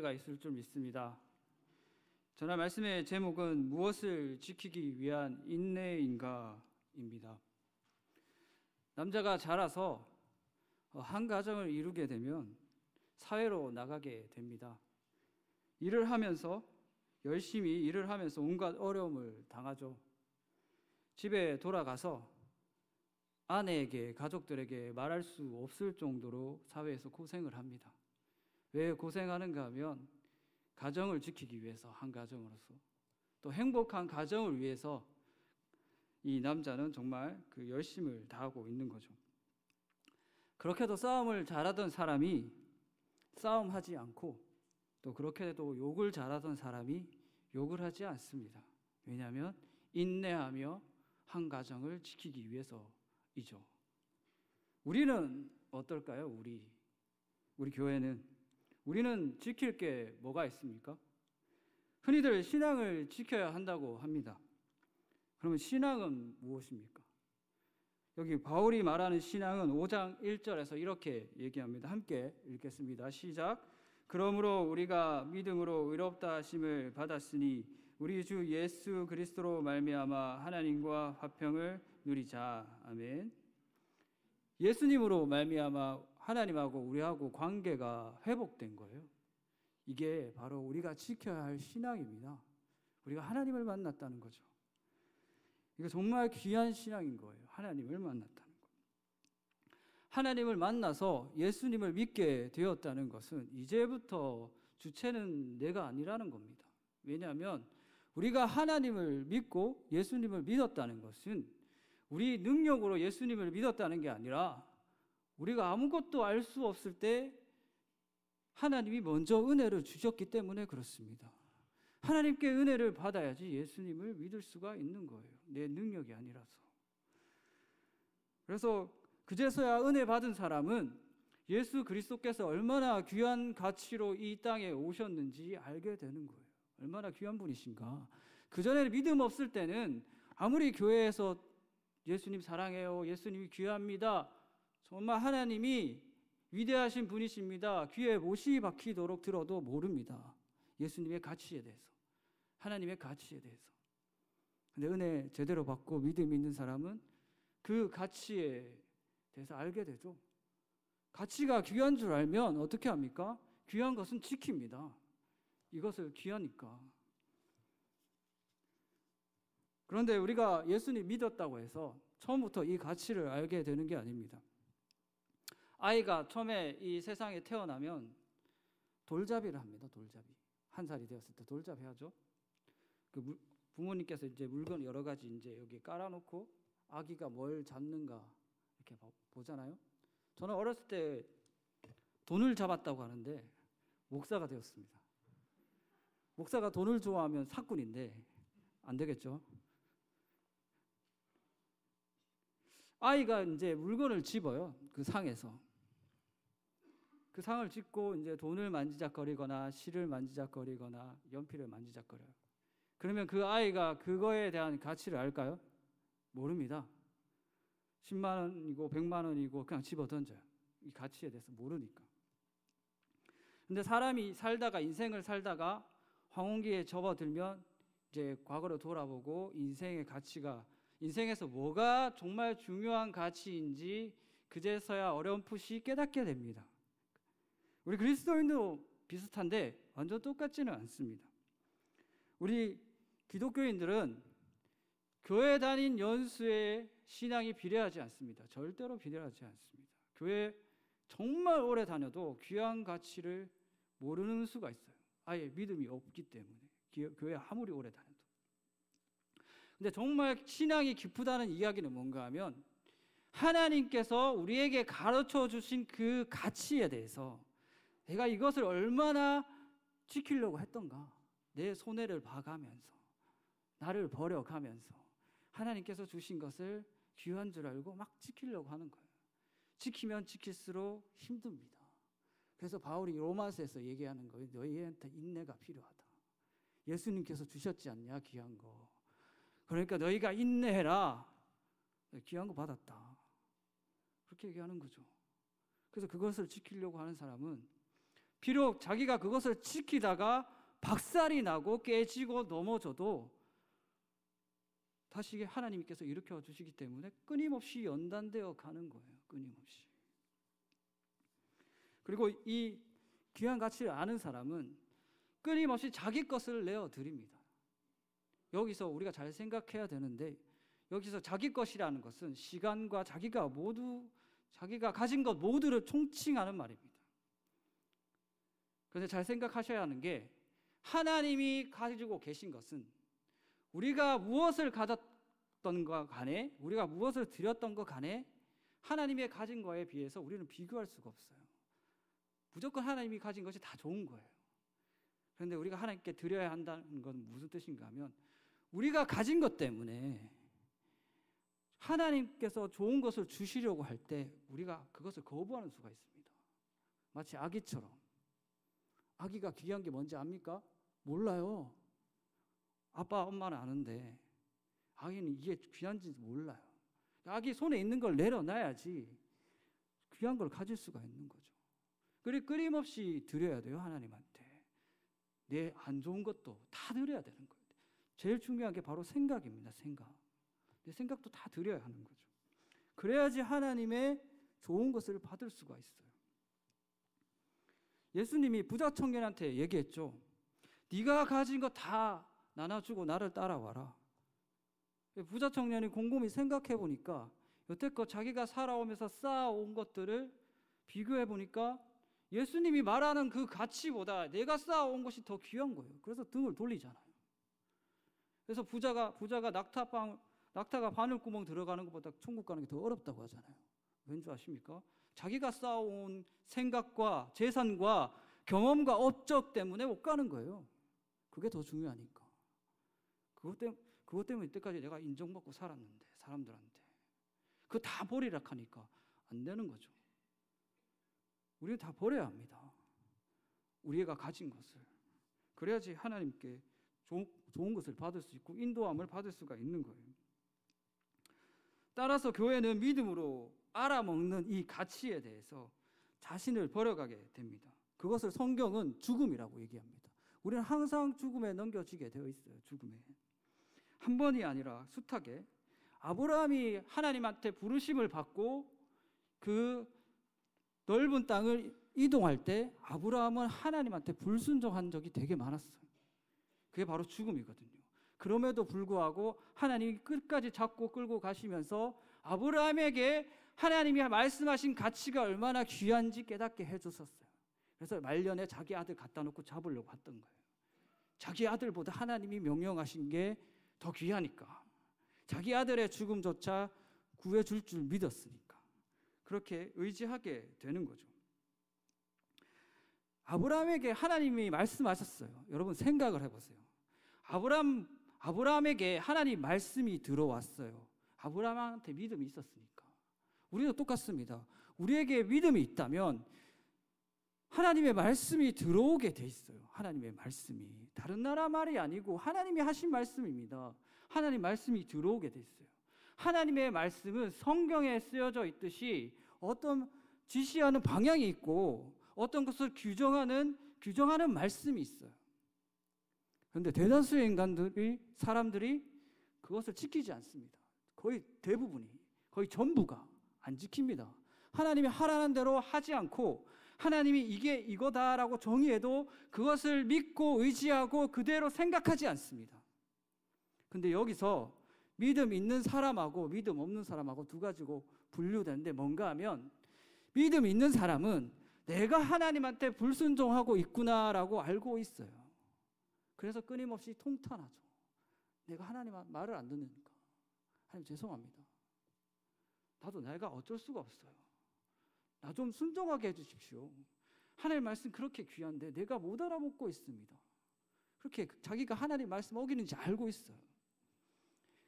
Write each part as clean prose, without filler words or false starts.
가 있을 줄 믿습니다. 전할 말씀의 제목은 무엇을 지키기 위한 인내인가입니다. 남자가 자라서 한 가정을 이루게 되면 사회로 나가게 됩니다. 일을 하면서 열심히 일을 하면서 온갖 어려움을 당하죠. 집에 돌아가서 아내에게, 가족들에게 말할 수 없을 정도로 사회에서 고생을 합니다. 왜 고생하는가 하면 가정을 지키기 위해서, 한 가정으로서, 또 행복한 가정을 위해서 이 남자는 정말 그 열심을 다하고 있는 거죠. 그렇게도 싸움을 잘하던 사람이 싸움하지 않고, 또 그렇게도 욕을 잘하던 사람이 욕을 하지 않습니다. 왜냐하면 인내하며 한 가정을 지키기 위해서이죠. 우리는 어떨까요? 우리 교회는 우리는 지킬 게 뭐가 있습니까? 흔히들 신앙을 지켜야 한다고 합니다. 그러면 신앙은 무엇입니까? 여기 바울이 말하는 신앙은 5장 1절에서 이렇게 얘기합니다. 함께 읽겠습니다. 시작. 그러므로 우리가 믿음으로 의롭다 하심을 받았으니 우리 주 예수 그리스도로 말미암아 하나님과 화평을 누리자. 아멘. 예수님으로 말미암아 하나님하고 우리하고 관계가 회복된 거예요. 이게 바로 우리가 지켜야 할 신앙입니다. 우리가 하나님을 만났다는 거죠. 이거 정말 귀한 신앙인 거예요. 하나님을 만났다는 거. 하나님을 만나서 예수님을 믿게 되었다는 것은 이제부터 주체는 내가 아니라는 겁니다. 왜냐하면 우리가 하나님을 믿고 예수님을 믿었다는 것은 우리 능력으로 예수님을 믿었다는 게 아니라 우리가 아무것도 알 수 없을 때 하나님이 먼저 은혜를 주셨기 때문에 그렇습니다. 하나님께 은혜를 받아야지 예수님을 믿을 수가 있는 거예요. 내 능력이 아니라서. 그래서 그제서야 은혜 받은 사람은 예수 그리스도께서 얼마나 귀한 가치로 이 땅에 오셨는지 알게 되는 거예요. 얼마나 귀한 분이신가. 그전에 믿음 없을 때는 아무리 교회에서 예수님 사랑해요, 예수님이 귀합니다, 정말 하나님이 위대하신 분이십니다, 귀에 못이 박히도록 들어도 모릅니다. 예수님의 가치에 대해서, 하나님의 가치에 대해서. 근데 은혜 제대로 받고 믿음 있는 사람은 그 가치에 대해서 알게 되죠. 가치가 귀한 줄 알면 어떻게 합니까? 귀한 것은 지킵니다. 이것을 귀하니까. 그런데 우리가 예수님 믿었다고 해서 처음부터 이 가치를 알게 되는 게 아닙니다. 아이가 처음에 이 세상에 태어나면 돌잡이를 합니다. 돌잡이. 1살이 되었을 때 돌잡이 하죠. 부모님께서 이제 물건 여러 가지 이제 여기 깔아놓고 아기가 뭘 잡는가 이렇게 보잖아요. 저는 어렸을 때 돈을 잡았다고 하는데 목사가 되었습니다. 목사가 돈을 좋아하면 사꾼인데 안 되겠죠. 아이가 이제 물건을 집어요. 그 상에서. 그 상을 짚고 이제 돈을 만지작거리거나 실을 만지작거리거나 연필을 만지작거려요. 그러면 그 아이가 그거에 대한 가치를 알까요? 모릅니다. 10만 원이고 100만 원이고 그냥 집어 던져요. 이 가치에 대해서 모르니까. 근데 사람이 살다가, 인생을 살다가 황혼기에 접어들면 이제 과거로 돌아보고 인생의 가치가, 인생에서 뭐가 정말 중요한 가치인지 그제서야 어렴풋이 깨닫게 됩니다. 우리 그리스도인도 비슷한데 완전 똑같지는 않습니다. 우리 기독교인들은 교회 다닌 연수에 신앙이 비례하지 않습니다. 절대로 비례하지 않습니다. 교회 정말 오래 다녀도 귀한 가치를 모르는 수가 있어요. 아예 믿음이 없기 때문에. 교회 아무리 오래 다녀도. 근데 정말 신앙이 깊다는 이야기는 뭔가 하면 하나님께서 우리에게 가르쳐 주신 그 가치에 대해서 내가 이것을 얼마나 지키려고 했던가, 내 손해를 봐가면서 나를 버려가면서 하나님께서 주신 것을 귀한 줄 알고 막 지키려고 하는 거예요. 지키면 지킬수록 힘듭니다. 그래서 바울이 로마서에서 얘기하는 거예요. 너희한테 인내가 필요하다. 예수님께서 주셨지 않냐, 귀한 거. 그러니까 너희가 인내해라. 귀한 거 받았다. 그렇게 얘기하는 거죠. 그래서 그것을 지키려고 하는 사람은 비록 자기가 그것을 지키다가 박살이 나고 깨지고 넘어져도 다시 하나님께서 일으켜 주시기 때문에 끊임없이 연단되어 가는 거예요. 끊임없이. 그리고 이 귀한 가치를 아는 사람은 끊임없이 자기 것을 내어드립니다. 여기서 우리가 잘 생각해야 되는데, 여기서 자기 것이라는 것은 시간과 자기가 가진 것 모두를 총칭하는 말입니다. 그런데 잘 생각하셔야 하는 게, 하나님이 가지고 계신 것은 우리가 무엇을 가졌던 것 간에, 우리가 무엇을 드렸던 것 간에 하나님의 가진 거에 비해서 우리는 비교할 수가 없어요. 무조건 하나님이 가진 것이 다 좋은 거예요. 그런데 우리가 하나님께 드려야 한다는 건 무슨 뜻인가 하면, 우리가 가진 것 때문에 하나님께서 좋은 것을 주시려고 할 때 우리가 그것을 거부하는 수가 있습니다. 마치 아기처럼. 아기가 귀한 게 뭔지 압니까? 몰라요. 아빠, 엄마는 아는데 아기는 이게 귀한지 몰라요. 아기 손에 있는 걸 내려놔야지 귀한 걸 가질 수가 있는 거죠. 그리고 끊임없이 드려야 돼요. 하나님한테. 내 안 좋은 것도 다 드려야 되는 거예요. 제일 중요한 게 바로 생각입니다. 생각. 내 생각도 다 드려야 하는 거죠. 그래야지 하나님의 좋은 것을 받을 수가 있어요. 예수님이 부자 청년한테 얘기했죠. 네가 가진 거 다 나눠주고 나를 따라와라. 부자 청년이 곰곰이 생각해 보니까 여태껏 자기가 살아오면서 쌓아온 것들을 비교해 보니까 예수님이 말하는 그 가치보다 내가 쌓아온 것이 더 귀한 거예요. 그래서 등을 돌리잖아요. 그래서 부자가 낙타가 바늘구멍 들어가는 것보다 천국 가는 게 더 어렵다고 하잖아요. 왠지 아십니까? 자기가 쌓아온 생각과 재산과 경험과 업적 때문에 못 가는 거예요. 그게 더 중요하니까. 그것 때문에 이때까지 내가 인정받고 살았는데, 사람들한테. 그거 다 버리라 하니까 안 되는 거죠. 우리는 다 버려야 합니다. 우리가 가진 것을. 그래야지 하나님께 좋은 것을 받을 수 있고 인도함을 받을 수가 있는 거예요. 따라서 교회는 믿음으로 알아먹는 이 가치에 대해서 자신을 버려가게 됩니다. 그것을 성경은 죽음이라고 얘기합니다. 우리는 항상 죽음에 넘겨지게 되어 있어요. 죽음에. 한 번이 아니라 숱하게. 아브라함이 하나님한테 부르심을 받고 그 넓은 땅을 이동할 때 아브라함은 하나님한테 불순종한 적이 되게 많았어요. 그게 바로 죽음이거든요. 그럼에도 불구하고 하나님이 끝까지 잡고 끌고 가시면서 아브라함에게 하나님이 말씀하신 가치가 얼마나 귀한지 깨닫게 해주셨어요. 그래서 말년에 자기 아들 갖다 놓고 잡으려고 했던 거예요. 자기 아들보다 하나님이 명령하신 게 더 귀하니까. 자기 아들의 죽음조차 구해줄 줄 믿었으니까. 그렇게 의지하게 되는 거죠. 아브라함에게 하나님이 말씀하셨어요. 여러분 생각을 해보세요. 아브라함에게 하나님 말씀이 들어왔어요. 아브라함한테 믿음이 있었으니까. 우리도 똑같습니다. 우리에게 믿음이 있다면 하나님의 말씀이 들어오게 돼 있어요. 하나님의 말씀이. 다른 나라 말이 아니고 하나님이 하신 말씀입니다. 하나님 말씀이 들어오게 돼 있어요. 하나님의 말씀은 성경에 쓰여져 있듯이 어떤 지시하는 방향이 있고 어떤 것을 규정하는 말씀이 있어요. 그런데 대다수의 사람들이 그것을 지키지 않습니다. 거의 대부분이, 거의 전부가 안 지킵니다. 하나님이 하라는 대로 하지 않고 하나님이 이게 이거다라고 정의해도 그것을 믿고 의지하고 그대로 생각하지 않습니다. 근데 여기서 믿음 있는 사람하고 믿음 없는 사람하고 두 가지고 분류되는데 뭔가 하면 믿음 있는 사람은 내가 하나님한테 불순종하고 있구나라고 알고 있어요. 그래서 끊임없이 통탄하죠. 내가 하나님 말을 안 듣으니까. 하나님 죄송합니다. 나도 내가 어쩔 수가 없어요. 나 좀 순종하게 해주십시오. 하나님 말씀 그렇게 귀한데 내가 못 알아먹고 있습니다. 그렇게 자기가 하나님 말씀 어기는지 알고 있어요.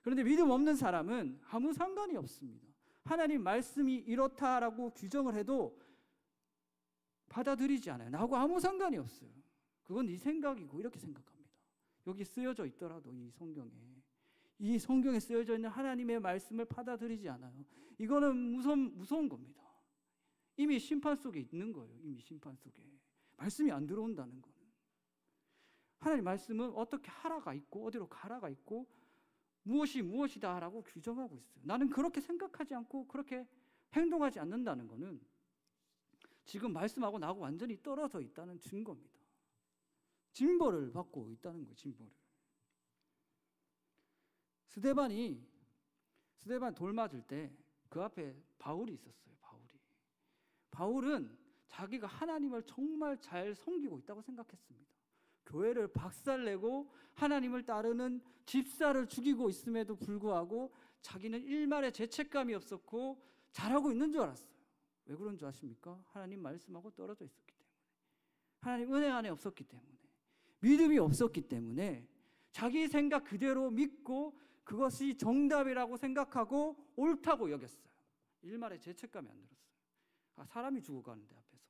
그런데 믿음 없는 사람은 아무 상관이 없습니다. 하나님 말씀이 이렇다라고 규정을 해도 받아들이지 않아요. 나하고 아무 상관이 없어요. 그건 네 생각이고 이렇게 생각합니다. 여기 쓰여져 있더라도 이 성경에 쓰여져 있는 하나님의 말씀을 받아들이지 않아요. 이거는 무서운 겁니다. 이미 심판 속에 있는 거예요. 이미 심판 속에. 말씀이 안 들어온다는 거는. 하나님 말씀은 어떻게 하라가 있고 어디로 가라가 있고 무엇이 무엇이다라고 규정하고 있어요. 나는 그렇게 생각하지 않고 그렇게 행동하지 않는다는 거는 지금 말씀하고 나하고 완전히 떨어져 있다는 증거입니다. 징벌을 받고 있다는 거예요. 징벌을. 스데반이 돌 맞을 때 그 앞에 바울이 있었어요. 바울은 자기가 하나님을 정말 잘 섬기고 있다고 생각했습니다. 교회를 박살내고 하나님을 따르는 집사를 죽이고 있음에도 불구하고 자기는 일말의 죄책감이 없었고 잘하고 있는 줄 알았어요. 왜 그런 줄 아십니까? 하나님 말씀하고 떨어져 있었기 때문에, 하나님 은혜 안에 없었기 때문에, 믿음이 없었기 때문에 자기 생각 그대로 믿고 그것이 정답이라고 생각하고 옳다고 여겼어요. 일말의 죄책감이 안 들었어요. 사람이 죽어가는데 앞에서.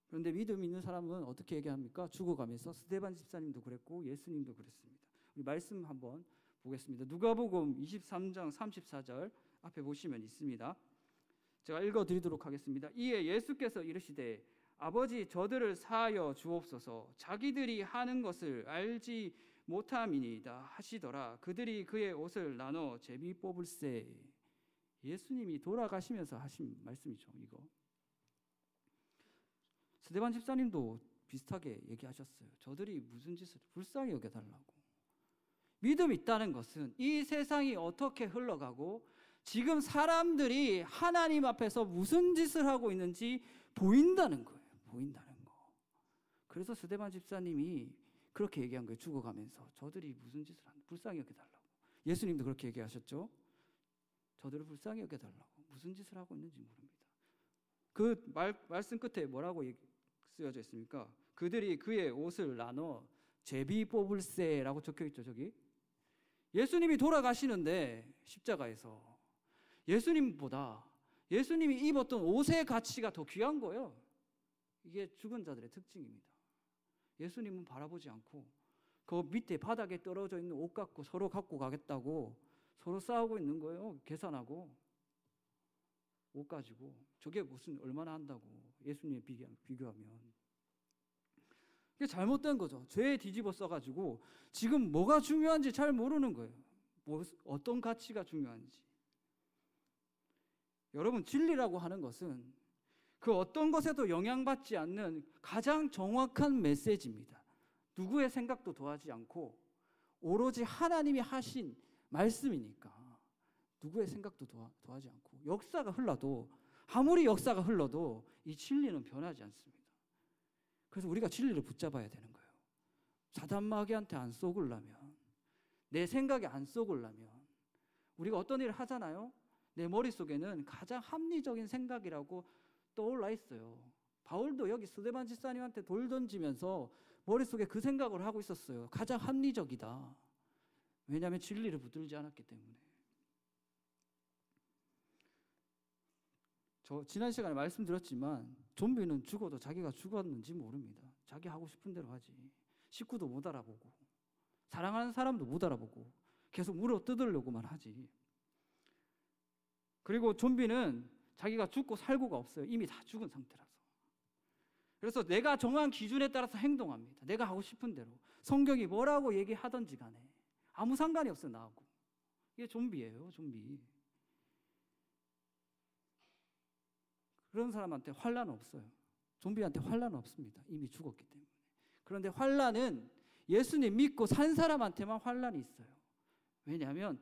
그런데 믿음 있는 사람은 어떻게 얘기합니까? 죽어가면서. 스데반 집사님도 그랬고 예수님도 그랬습니다. 우리 말씀 한번 보겠습니다. 누가복음 23장 34절 앞에 보시면 있습니다. 제가 읽어드리도록 하겠습니다. 이에 예수께서 이르시되 아버지 저들을 사하여 주옵소서. 자기들이 하는 것을 알지 못함이니이다 하시더라. 그들이 그의 옷을 나눠 제비 뽑을세. 예수님이 돌아가시면서 하신 말씀이죠. 이거 스데반 집사님도 비슷하게 얘기하셨어요. 저들이 무슨 짓을 불쌍히 여겨달라고. 믿음이 있다는 것은 이 세상이 어떻게 흘러가고 지금 사람들이 하나님 앞에서 무슨 짓을 하고 있는지 보인다는 거예요. 보인다는 거. 그래서 스데반 집사님이 그렇게 얘기한 거예요. 죽어가면서 저들이 무슨 짓을 하는지 불쌍히 여겨달라고. 예수님도 그렇게 얘기하셨죠. 저들을 불쌍히 여겨달라고. 무슨 짓을 하고 있는지 모릅니다. 그 말씀 끝에 뭐라고 쓰여져 있습니까? 그들이 그의 옷을 나눠 제비 뽑을세라고 적혀있죠. 저기 예수님이 돌아가시는데 십자가에서 예수님보다 예수님이 입었던 옷의 가치가 더 귀한 거예요. 이게 죽은 자들의 특징입니다. 예수님은 바라보지 않고 그 밑에 바닥에 떨어져 있는 옷 갖고 서로 갖고 가겠다고 서로 싸우고 있는 거예요. 계산하고 옷 가지고. 저게 무슨 얼마나 한다고 예수님에 비교하면. 이게 잘못된 거죠. 죄에 뒤집어 써가지고 지금 뭐가 중요한지 잘 모르는 거예요. 어떤 가치가 중요한지. 여러분, 진리라고 하는 것은 그 어떤 것에도 영향받지 않는 가장 정확한 메시지입니다. 누구의 생각도 더하지 않고 오로지 하나님이 하신 말씀이니까 누구의 생각도 더하지 않고 역사가 흘러도 아무리 역사가 흘러도 이 진리는 변하지 않습니다. 그래서 우리가 진리를 붙잡아야 되는 거예요. 사단 마귀한테 안 쏘으려면, 내 생각에 안 쏘으려면 우리가 어떤 일을 하잖아요. 내 머릿속에는 가장 합리적인 생각이라고 떠올라 있어요. 바울도 여기 스데반 집사님한테 돌 던지면서 머릿속에 그 생각을 하고 있었어요. 가장 합리적이다. 왜냐하면 진리를 붙들지 않았기 때문에. 저 지난 시간에 말씀드렸지만 좀비는 죽어도 자기가 죽었는지 모릅니다. 자기 하고 싶은 대로 하지. 식구도 못 알아보고 사랑하는 사람도 못 알아보고 계속 물어 뜯으려고만 하지. 그리고 좀비는 자기가 죽고 살고가 없어요. 이미 다 죽은 상태라서. 그래서 내가 정한 기준에 따라서 행동합니다. 내가 하고 싶은 대로. 성경이 뭐라고 얘기하든지 간에 아무 상관이 없어요. 나하고. 이게 좀비예요. 좀비. 그런 사람한테 환난은 없어요. 좀비한테 환난은 없습니다. 이미 죽었기 때문에. 그런데 환난은 예수님 믿고 산 사람한테만 환난이 있어요. 왜냐하면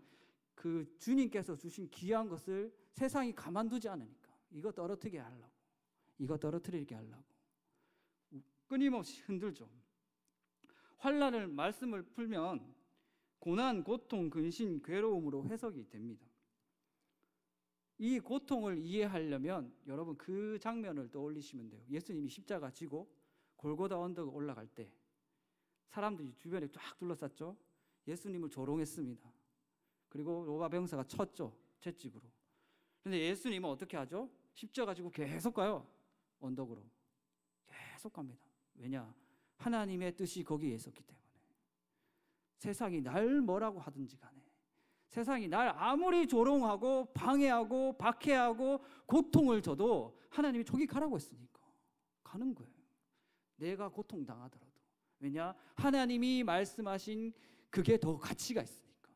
그 주님께서 주신 귀한 것을 세상이 가만두지 않으니까. 이거 떨어뜨리게 하려고. 이거 떨어뜨리게 하려고. 끊임없이 흔들죠. 환난을 말씀을 풀면 고난, 고통, 근심, 괴로움으로 해석이 됩니다. 이 고통을 이해하려면 여러분 그 장면을 떠올리시면 돼요. 예수님이 십자가 지고 골고다 언덕 올라갈 때 사람들이 주변에 쫙 둘러쌌죠. 예수님을 조롱했습니다. 그리고 로마 병사가 쳤죠. 채찍으로. 그런데 예수님은 어떻게 하죠? 십자가 지고 계속 가요. 언덕으로. 계속 갑니다. 왜냐? 하나님의 뜻이 거기에 있었기 때문에. 세상이 날 뭐라고 하든지 간에 세상이 날 아무리 조롱하고 방해하고 박해하고 고통을 줘도 하나님이 저기 가라고 했으니까 가는 거예요. 내가 고통당하더라도. 왜냐? 하나님이 말씀하신 그게 더 가치가 있으니까.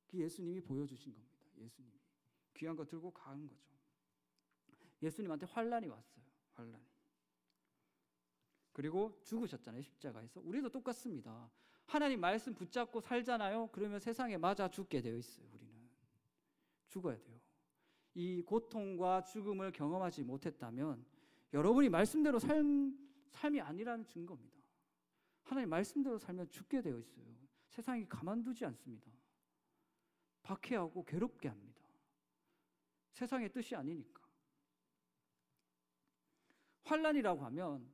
그 예수님이 보여주신 겁니다. 예수님이 귀한 거 들고 가는 거죠. 예수님한테 환난이 왔어요. 환난이. 그리고 죽으셨잖아요. 십자가에서. 우리도 똑같습니다. 하나님 말씀 붙잡고 살잖아요. 그러면 세상에 맞아 죽게 되어 있어요. 우리는 죽어야 돼요. 이 고통과 죽음을 경험하지 못했다면 여러분이 말씀대로 삶이 아니라는 증거입니다. 하나님 말씀대로 살면 죽게 되어 있어요. 세상이 가만두지 않습니다. 박해하고 괴롭게 합니다. 세상의 뜻이 아니니까. 환난이라고 하면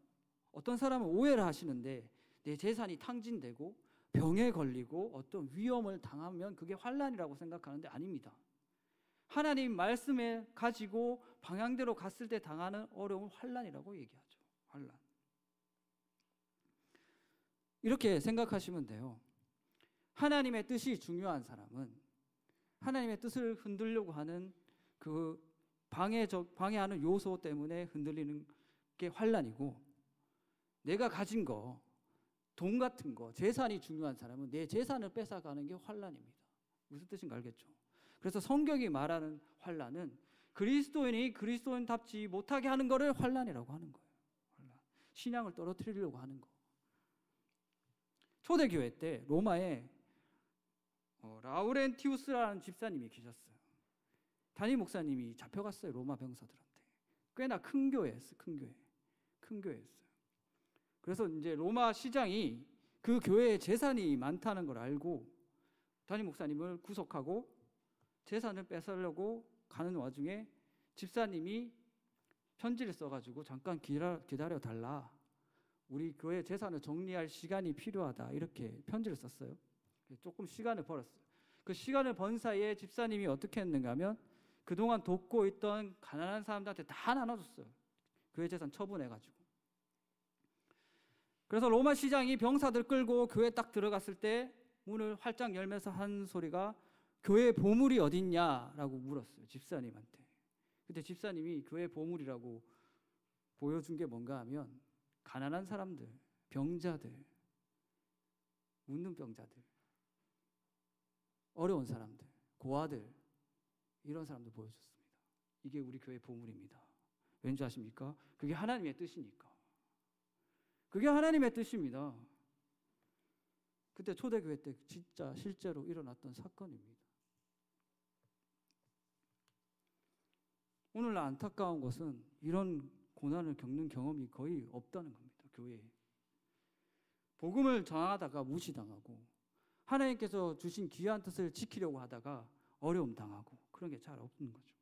어떤 사람은 오해를 하시는데 내 재산이 탕진되고 병에 걸리고 어떤 위험을 당하면 그게 환난이라고 생각하는데 아닙니다. 하나님 말씀에 가지고 방향대로 갔을 때 당하는 어려움을 환난이라고 얘기하죠. 환난. 이렇게 생각하시면 돼요. 하나님의 뜻이 중요한 사람은 하나님의 뜻을 흔들려고 하는 그 방해하는 요소 때문에 흔들리는 게 환난이고, 내가 가진 거, 돈 같은 거, 재산이 중요한 사람은 내 재산을 뺏어가는 게 환난입니다. 무슨 뜻인가 알겠죠? 그래서 성경이 말하는 환난은 그리스도인이 그리스도인답지 못하게 하는 것을 환난이라고 하는 거예요. 환난. 신앙을 떨어뜨리려고 하는 거. 초대교회 때 로마에 라우렌티우스라는 집사님이 계셨어요. 담임 목사님이 잡혀갔어요. 로마 병사들한테. 꽤나 큰 교회였어요. 큰 교회였어요. 그래서 이제 로마 시장이 그 교회에 재산이 많다는 걸 알고 담임 목사님을 구속하고 재산을 뺏으려고 가는 와중에 집사님이 편지를 써가지고 잠깐 기다려 달라. 우리 교회 재산을 정리할 시간이 필요하다. 이렇게 편지를 썼어요. 조금 시간을 벌었어요. 그 시간을 번 사이에 집사님이 어떻게 했는가 하면 그동안 돕고 있던 가난한 사람들한테 다 나눠줬어요. 교회 재산 처분해가지고. 그래서 로마 시장이 병사들 끌고 교회에 딱 들어갔을 때 문을 활짝 열면서 한 소리가 교회 보물이 어딨냐라고 물었어요. 집사님한테. 그때 집사님이 교회 보물이라고 보여준 게 뭔가 하면 가난한 사람들, 병자들, 문둥병자들, 어려운 사람들, 고아들, 이런 사람들 보여줬습니다. 이게 우리 교회 보물입니다. 왠지 아십니까? 그게 하나님의 뜻이니까. 그게 하나님의 뜻입니다. 그때 초대교회 때 진짜 실제로 일어났던 사건입니다. 오늘날 안타까운 것은 이런 고난을 겪는 경험이 거의 없다는 겁니다. 교회에. 복음을 전하다가 무시당하고 하나님께서 주신 귀한 뜻을 지키려고 하다가 어려움 당하고 그런 게 잘 없는 거죠.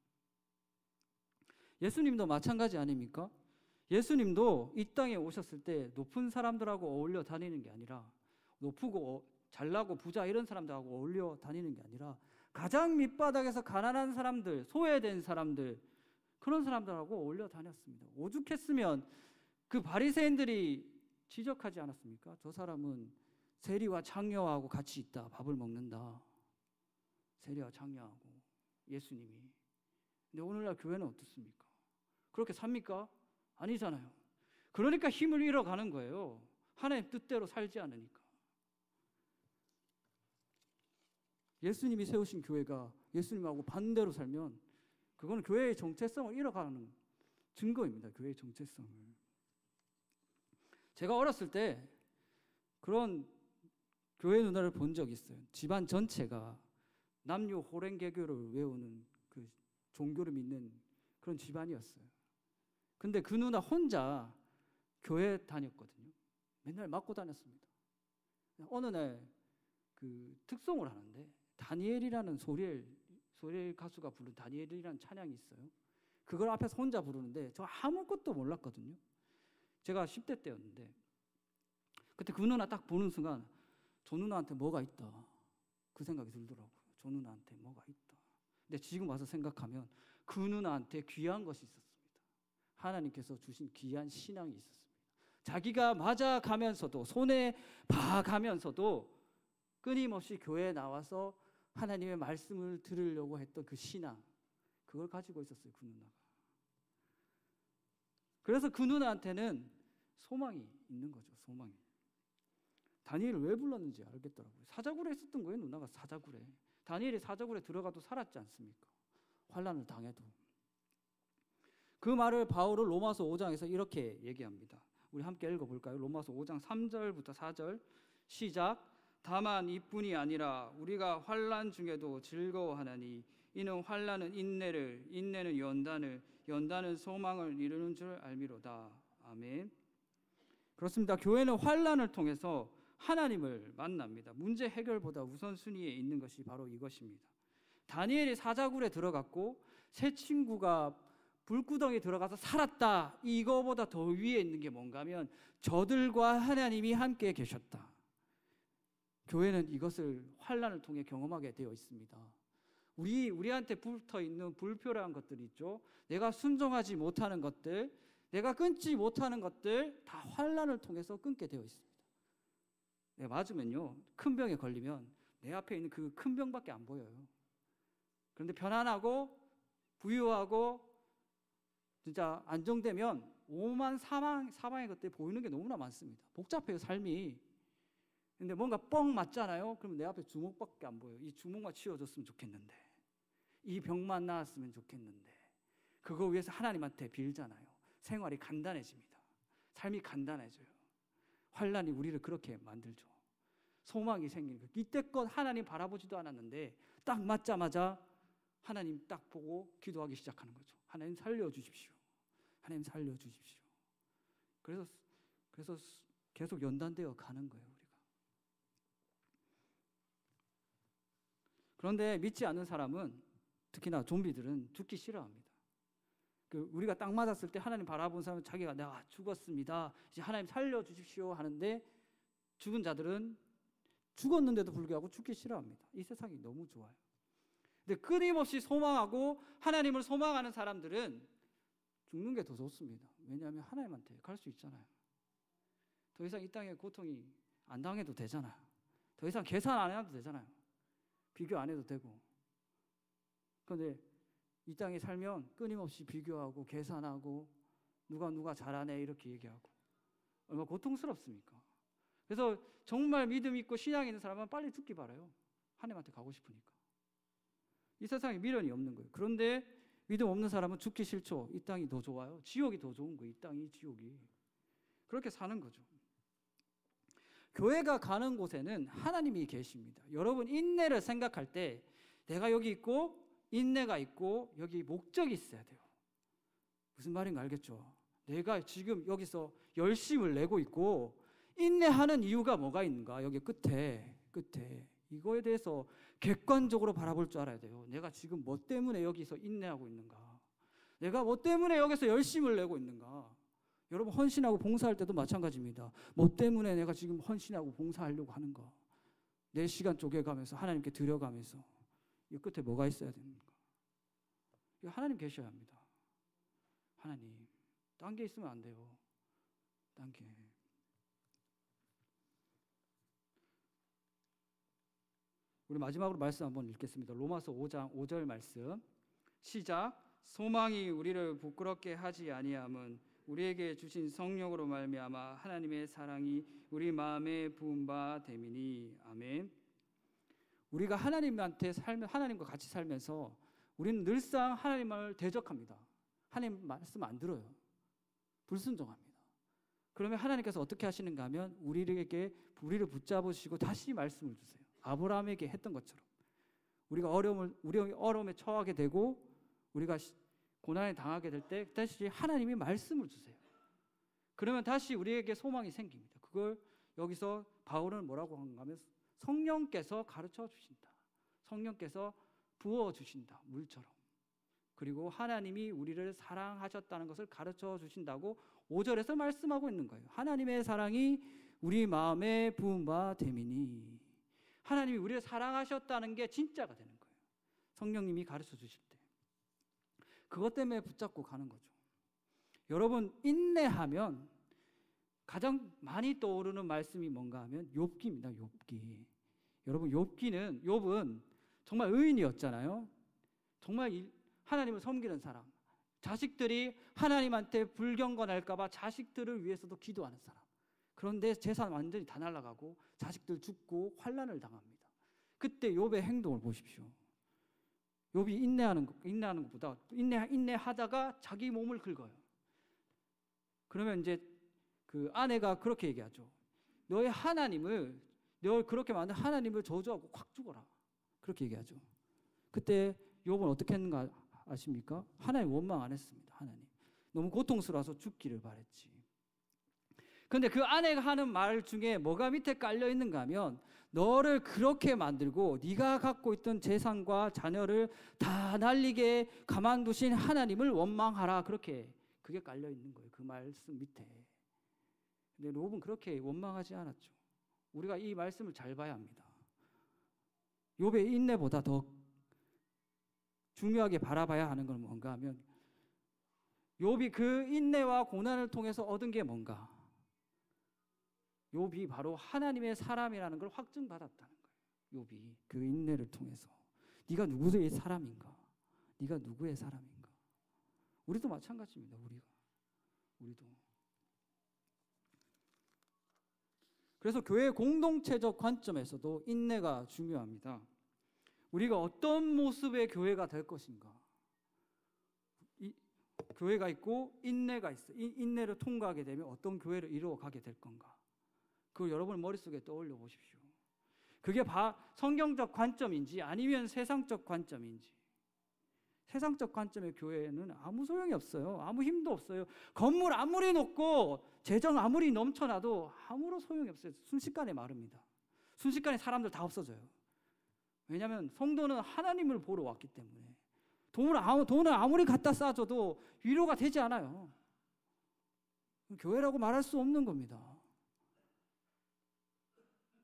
예수님도 마찬가지 아닙니까? 예수님도 이 땅에 오셨을 때 높은 사람들하고 어울려 다니는 게 아니라 높고 잘나고 부자 이런 사람들하고 어울려 다니는 게 아니라 가장 밑바닥에서 가난한 사람들, 소외된 사람들, 그런 사람들하고 어울려 다녔습니다. 오죽했으면 그 바리새인들이 지적하지 않았습니까? 저 사람은 세리와 창녀하고 같이 있다. 밥을 먹는다. 세리와 창녀하고 예수님이. 근데 오늘날 교회는 어떻습니까? 그렇게 삽니까? 아니잖아요. 그러니까 힘을 잃어가는 거예요. 하나님 뜻대로 살지 않으니까. 예수님이 세우신 교회가 예수님하고 반대로 살면 그거는 교회의 정체성을 잃어가는 증거입니다. 교회의 정체성을. 제가 어렸을 때 그런 교회 누나를 본 적이 있어요. 집안 전체가 남녀 호랭개교를 외우는 그 종교를 믿는 그런 집안이었어요. 근데 그 누나 혼자 교회 다녔거든요. 맨날 맞고 다녔습니다. 어느 날 그 특송을 하는데 다니엘이라는 소리엘 가수가 부른 다니엘이라는 찬양이 있어요. 그걸 앞에서 혼자 부르는데 저 아무것도 몰랐거든요. 제가 10대 때였는데 그때 그 누나 딱 보는 순간 저 누나한테 뭐가 있다. 그 생각이 들더라고요. 저 누나한테 뭐가 있다. 근데 지금 와서 생각하면 그 누나한테 귀한 것이 있었습니다. 하나님께서 주신 귀한 신앙이 있었습니다. 자기가 맞아가면서도 손에 봐가면서도 끊임없이 교회에 나와서 하나님의 말씀을 들으려고 했던 그 신앙, 그걸 가지고 있었어요, 그 누나가. 그래서 그 누나한테는 소망이 있는 거죠, 소망이. 다니엘을 왜 불렀는지 알겠더라고요. 사자굴에 있었던 거예요, 누나가. 사자굴에. 다니엘이 사자굴에 들어가도 살았지 않습니까? 환난을 당해도. 그 말을 바울은 로마서 5장에서 이렇게 얘기합니다. 우리 함께 읽어볼까요? 로마서 5장 3절부터 4절 시작. 다만 이뿐이 아니라 우리가 환난 중에도 즐거워하나니 이는 환난은 인내를, 인내는 연단을, 연단은 소망을 이루는 줄 알미로다. 아멘. 그렇습니다. 교회는 환난을 통해서 하나님을 만납니다. 문제 해결보다 우선순위에 있는 것이 바로 이것입니다. 다니엘이 사자굴에 들어갔고 새 친구가 불구덩이에 들어가서 살았다. 이거보다 더 위에 있는 게 뭔가 하면 저들과 하나님이 함께 계셨다. 교회는 이것을 환난을 통해 경험하게 되어 있습니다. 우리한테 붙어 있는 불필요한 것들이 있죠. 내가 순종하지 못하는 것들, 내가 끊지 못하는 것들 다 환난을 통해서 끊게 되어 있습니다. 내가 맞으면요, 큰 병에 걸리면 내 앞에 있는 그 큰 병밖에 안 보여요. 그런데 편안하고 부유하고 진짜 안정되면 오만 사방의 것들이 보이는 게 너무나 많습니다. 복잡해요, 삶이. 근데 뭔가 뻥 맞잖아요. 그러면 내 앞에 주먹밖에 안 보여요. 이 주먹만 치워줬으면 좋겠는데, 이 병만 나았으면 좋겠는데, 그거 위해서 하나님한테 빌잖아요. 생활이 간단해집니다. 삶이 간단해져요. 환난이 우리를 그렇게 만들죠. 소망이 생기는 거예요. 이때껏 하나님 바라보지도 않았는데 딱 맞자마자 하나님 딱 보고 기도하기 시작하는 거죠. 하나님 살려주십시오. 하나님 살려주십시오. 그래서 계속 연단되어 가는 거예요, 우리가. 그런데 믿지 않는 사람은, 특히나 좀비들은 죽기 싫어합니다. 우리가 딱 맞았을 때 하나님 바라본 사람은 자기가 내가 죽었습니다, 이제 하나님 살려주십시오 하는데, 죽은 자들은 죽었는데도 불구하고 죽기 싫어합니다. 이 세상이 너무 좋아요. 근데 끊임없이 소망하고 하나님을 소망하는 사람들은 죽는 게 더 좋습니다. 왜냐하면 하나님한테 갈 수 있잖아요. 더 이상 이 땅에 고통이 안 당해도 되잖아요. 더 이상 계산 안 해도 되잖아요. 비교 안 해도 되고. 그런데 이 땅에 살면 끊임없이 비교하고 계산하고 누가 잘하네 이렇게 얘기하고 얼마나 고통스럽습니까? 그래서 정말 믿음 있고 신앙 있는 사람은 빨리 죽기 바라요. 하나님한테 가고 싶으니까. 이 세상에 미련이 없는 거예요. 그런데 믿음 없는 사람은 죽기 싫죠. 이 땅이 더 좋아요. 지옥이 더 좋은 거예요. 이 땅이 지옥이. 그렇게 사는 거죠. 교회가 가는 곳에는 하나님이 계십니다. 여러분 인내를 생각할 때 내가 여기 있고 인내가 있고 여기 목적이 있어야 돼요. 무슨 말인가 알겠죠? 내가 지금 여기서 열심을 내고 있고 인내하는 이유가 뭐가 있는가? 여기 끝에 이거에 대해서 객관적으로 바라볼 줄 알아야 돼요. 내가 지금 뭐 때문에 여기서 인내하고 있는가? 내가 뭐 때문에 여기서 열심을 내고 있는가? 여러분 헌신하고 봉사할 때도 마찬가지입니다. 뭐 때문에 내가 지금 헌신하고 봉사하려고 하는가? 내 시간 쪼개가면서 하나님께 드려가면서 이 끝에 뭐가 있어야 됩니까? 하나님 계셔야 합니다. 하나님. 딴 게 있으면 안 돼요. 딴 게. 우리 마지막으로 말씀 한번 읽겠습니다. 로마서 5장 5절 말씀. 시작. 소망이 우리를 부끄럽게 하지 아니함은 우리에게 주신 성령으로 말미암아 하나님의 사랑이 우리 마음에 부은 바 됨이니. 아멘. 우리가 하나님과 같이 살면서 우리는 늘상 하나님을 대적합니다. 하나님 말씀 안 들어요. 불순종합니다. 그러면 하나님께서 어떻게 하시는가 하면 우리를 붙잡으시고 다시 말씀을 주세요. 아브라함에게 했던 것처럼 우리가 어려움에 처하게 되고 우리가 고난에 당하게 될 때 다시 하나님이 말씀을 주세요. 그러면 다시 우리에게 소망이 생깁니다. 그걸 여기서 바울은 뭐라고 하는가 하면 성령께서 가르쳐 주신다. 성령께서 부어 주신다. 물처럼. 그리고 하나님이 우리를 사랑하셨다는 것을 가르쳐 주신다고 5절에서 말씀하고 있는 거예요. 하나님의 사랑이 우리 마음에 부은 바 됨이니. 하나님이 우리를 사랑하셨다는 게 진짜가 되는 거예요. 성령님이 가르쳐 주실 때. 그것 때문에 붙잡고 가는 거죠. 여러분 인내하면 가장 많이 떠오르는 말씀이 뭔가 하면 욥기입니다. 욥기. 여러분 욥은 정말 의인이었잖아요. 정말 하나님을 섬기는 사람. 자식들이 하나님한테 불경건할까 봐 자식들을 위해서도 기도하는 사람. 그런데 재산 완전히 다 날아가고 자식들 죽고 환난을 당합니다. 그때 욥의 행동을 보십시오. 욥이 인내하는 것보다 인내하다가 자기 몸을 긁어요. 그러면 이제 그 아내가 그렇게 얘기하죠. 너의 하나님을, 너 그렇게 만든 하나님을 저주하고 확 죽어라. 그렇게 얘기하죠. 그때 욥은 어떻게 했는가 아십니까? 하나님 원망 안 했습니다. 하나님 너무 고통스러워서 죽기를 바랬지. 그런데 그 아내가 하는 말 중에 뭐가 밑에 깔려 있는가 하면, 너를 그렇게 만들고 네가 갖고 있던 재산과 자녀를 다 날리게 가만두신 하나님을 원망하라. 그렇게 그게 깔려 있는 거예요. 그 말씀 밑에. 근데 욥은 그렇게 원망하지 않았죠. 우리가 이 말씀을 잘 봐야 합니다. 욥의 인내보다 더 중요하게 바라봐야 하는 건 뭔가 하면, 욥이 그 인내와 고난을 통해서 얻은 게 뭔가? 욥이 바로 하나님의 사람이라는 걸 확증받았다는 거예요. 욥이 그 인내를 통해서 네가 누구의 사람인가? 네가 누구의 사람인가? 우리도 마찬가지입니다. 우리도. 그래서 교회 공동체적 관점에서도 인내가 중요합니다. 우리가 어떤 모습의 교회가 될 것인가? 교회가 있고 인내가 있어. 인내를 통과하게 되면 어떤 교회를 이루어가게 될 건가? 그걸 여러분 머릿속에 떠올려 보십시오. 그게 성경적 관점인지 아니면 세상적 관점인지. 세상적 관점의 교회는 아무 소용이 없어요. 아무 힘도 없어요. 건물 아무리 높고 재정 아무리 넘쳐나도 아무런 소용이 없어요. 순식간에 마릅니다. 순식간에 사람들 다 없어져요. 왜냐하면 성도는 하나님을 보러 왔기 때문에. 돈을 아무리 갖다 쌓아줘도 위로가 되지 않아요. 교회라고 말할 수 없는 겁니다.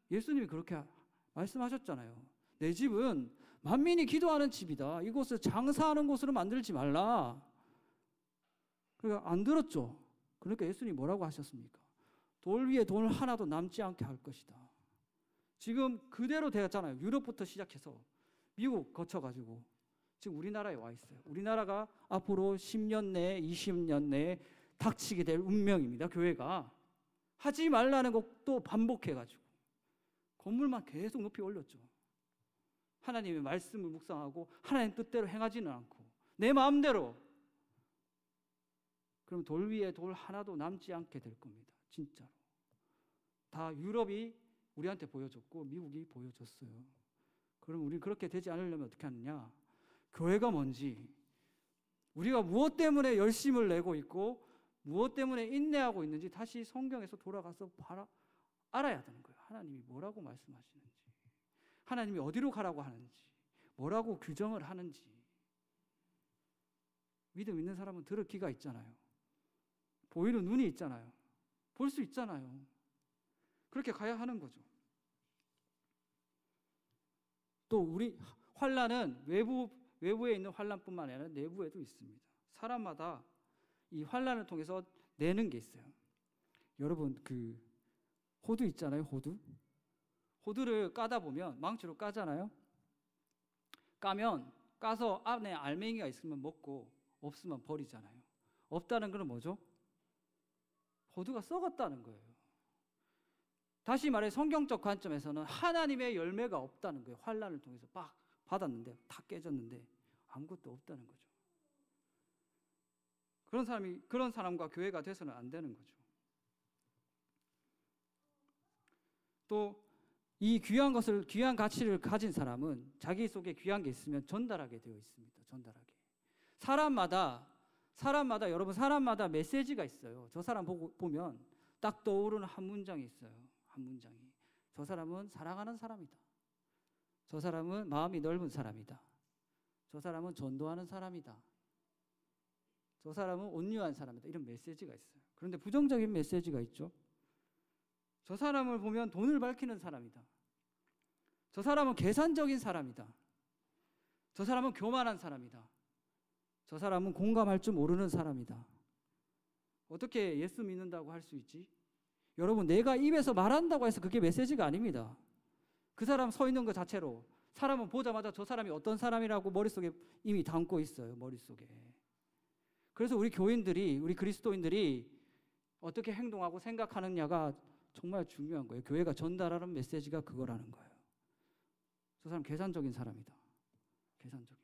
예수님이 그렇게 말씀하셨잖아요. 내 집은 만민이 기도하는 집이다. 이곳을 장사하는 곳으로 만들지 말라. 그러니까 안 들었죠. 그러니까 예수님이 뭐라고 하셨습니까? 돌 위에 돌 하나도 남지 않게 할 것이다. 지금 그대로 되었잖아요. 유럽부터 시작해서 미국 거쳐가지고 지금 우리나라에 와 있어요. 우리나라가 앞으로 10년 내에 20년 내에 닥치게 될 운명입니다. 교회가 하지 말라는 것도 반복해가지고 건물만 계속 높이 올렸죠. 하나님의 말씀을 묵상하고 하나님 뜻대로 행하지는 않고 내 마음대로. 그럼 돌 위에 돌 하나도 남지 않게 될 겁니다. 진짜로. 다 유럽이 우리한테 보여줬고 미국이 보여줬어요. 그럼 우리는 그렇게 되지 않으려면 어떻게 하느냐? 교회가 뭔지, 우리가 무엇 때문에 열심을 내고 있고 무엇 때문에 인내하고 있는지 다시 성경에서 돌아가서 알아야 되는 거예요. 하나님이 뭐라고 말씀하시는지, 하나님이 어디로 가라고 하는지, 뭐라고 규정을 하는지. 믿음 있는 사람은 들을 귀가 있잖아요. 보이는 눈이 있잖아요. 볼 수 있잖아요. 그렇게 가야 하는 거죠. 또 우리 환난은 외부에 있는 환난뿐만 아니라 내부에도 있습니다. 사람마다 이 환난을 통해서 내는 게 있어요. 여러분 그 호두 있잖아요. 호두를 까다 보면 망치로 까잖아요. 까서 안에 알맹이가 있으면 먹고 없으면 버리잖아요. 없다는 건 뭐죠? 호두가 썩었다는 거예요. 다시 말해 성경적 관점에서는 하나님의 열매가 없다는 거예요. 환난을 통해서 막 받았는데 다 깨졌는데 아무것도 없다는 거죠. 그런 사람과 교회가 돼서는 안 되는 거죠. 또 이 귀한 가치를 가진 사람은 자기 속에 귀한 게 있으면 전달하게 되어 있습니다. 전달하게. 사람마다 메시지가 있어요. 저 사람 보면 딱 떠오르는 한 문장이 있어요. 한 문장이. 저 사람은 사랑하는 사람이다. 저 사람은 마음이 넓은 사람이다. 저 사람은 전도하는 사람이다. 저 사람은 온유한 사람이다. 이런 메시지가 있어요. 그런데 부정적인 메시지가 있죠. 저 사람을 보면 돈을 밝히는 사람이다. 저 사람은 계산적인 사람이다. 저 사람은 교만한 사람이다. 저 사람은 공감할 줄 모르는 사람이다. 어떻게 예수 믿는다고 할 수 있지? 여러분, 내가 입에서 말한다고 해서 그게 메시지가 아닙니다. 그 사람 서 있는 것 자체로 사람은 보자마자 저 사람이 어떤 사람이라고 머릿속에 이미 담고 있어요. 머릿속에. 그래서 우리 교인들이, 우리 그리스도인들이 어떻게 행동하고 생각하느냐가 정말 중요한 거예요. 교회가 전달하는 메시지가 그거라는 거예요. 저 사람 계산적인 사람이다. 계산적인.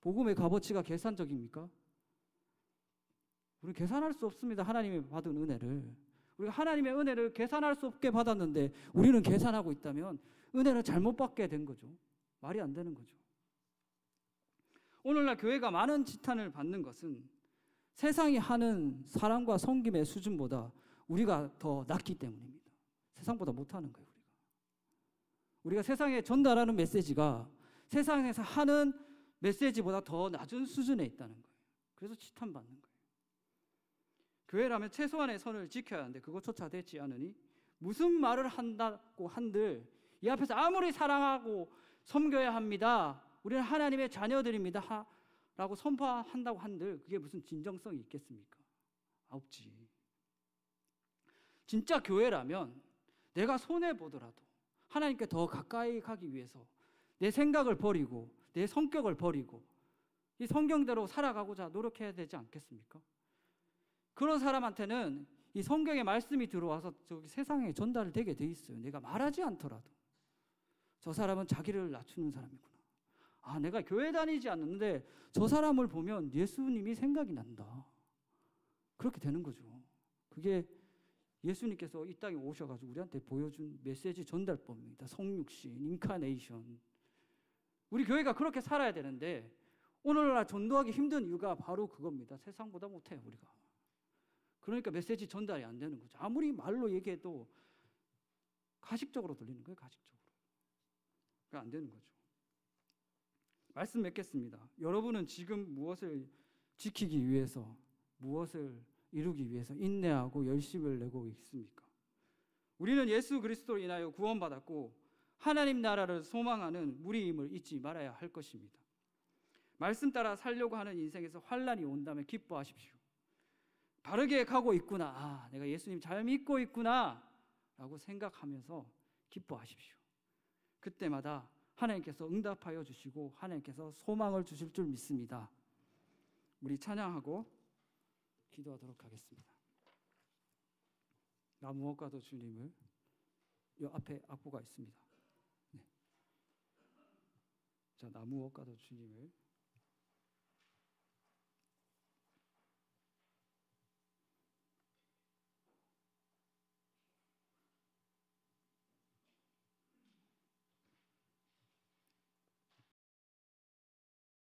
복음의 값어치가 계산적입니까? 우리 계산할 수 없습니다. 하나님이 받은 은혜를. 우리가 하나님의 은혜를 계산할 수 없게 받았는데 우리는 계산하고 있다면 은혜를 잘못 받게 된 거죠. 말이 안 되는 거죠. 오늘날 교회가 많은 지탄을 받는 것은 세상이 하는 사랑과 섬김의 수준보다 우리가 더 낮기 때문입니다. 세상보다 못하는 거예요. 우리가 세상에 전달하는 메시지가 세상에서 하는 메시지보다 더 낮은 수준에 있다는 거예요. 그래서 지탄받는 거예요. 교회라면 최소한의 선을 지켜야 하는데 그것조차 되지 않으니 무슨 말을 한다고 한들 이 앞에서 아무리 사랑하고 섬겨야 합니다. 우리는 하나님의 자녀들입니다. 라고 선포한다고 한들 그게 무슨 진정성이 있겠습니까? 없지. 진짜 교회라면 내가 손해보더라도 하나님께 더 가까이 가기 위해서 내 생각을 버리고 내 성격을 버리고 이 성경대로 살아가고자 노력해야 되지 않겠습니까? 그런 사람한테는 이 성경의 말씀이 들어와서 저기 세상에 전달되게 돼 있어요. 내가 말하지 않더라도 저 사람은 자기를 낮추는 사람이구나. 아, 내가 교회 다니지 않는데 저 사람을 보면 예수님이 생각이 난다. 그렇게 되는 거죠. 그게 예수님께서 이 땅에 오셔가지고 우리한테 보여준 메시지 전달법입니다. 성육신, 인카네이션. 우리 교회가 그렇게 살아야 되는데 오늘날 전도하기 힘든 이유가 바로 그겁니다. 세상보다 못해요, 우리가. 그러니까 메시지 전달이 안 되는 거죠. 아무리 말로 얘기해도 가식적으로 들리는 거예요, 가식적으로. 그러니까 안 되는 거죠. 말씀 맺겠습니다. 여러분은 지금 무엇을 지키기 위해서, 무엇을 이루기 위해서 인내하고 열심을 내고 있습니까? 우리는 예수 그리스도로 인하여 구원받았고 하나님 나라를 소망하는 무리임을 잊지 말아야 할 것입니다. 말씀 따라 살려고 하는 인생에서 환난이 온다면 기뻐하십시오. 바르게 가고 있구나. 아, 내가 예수님 잘 믿고 있구나 라고 생각하면서 기뻐하십시오. 그때마다 하나님께서 응답하여 주시고 하나님께서 소망을 주실 줄 믿습니다. 우리 찬양하고 기도하도록 하겠습니다. 나 무엇과도 주님을. 이 앞에 악보가 있습니다. 네. 자, 나 무엇과도 주님을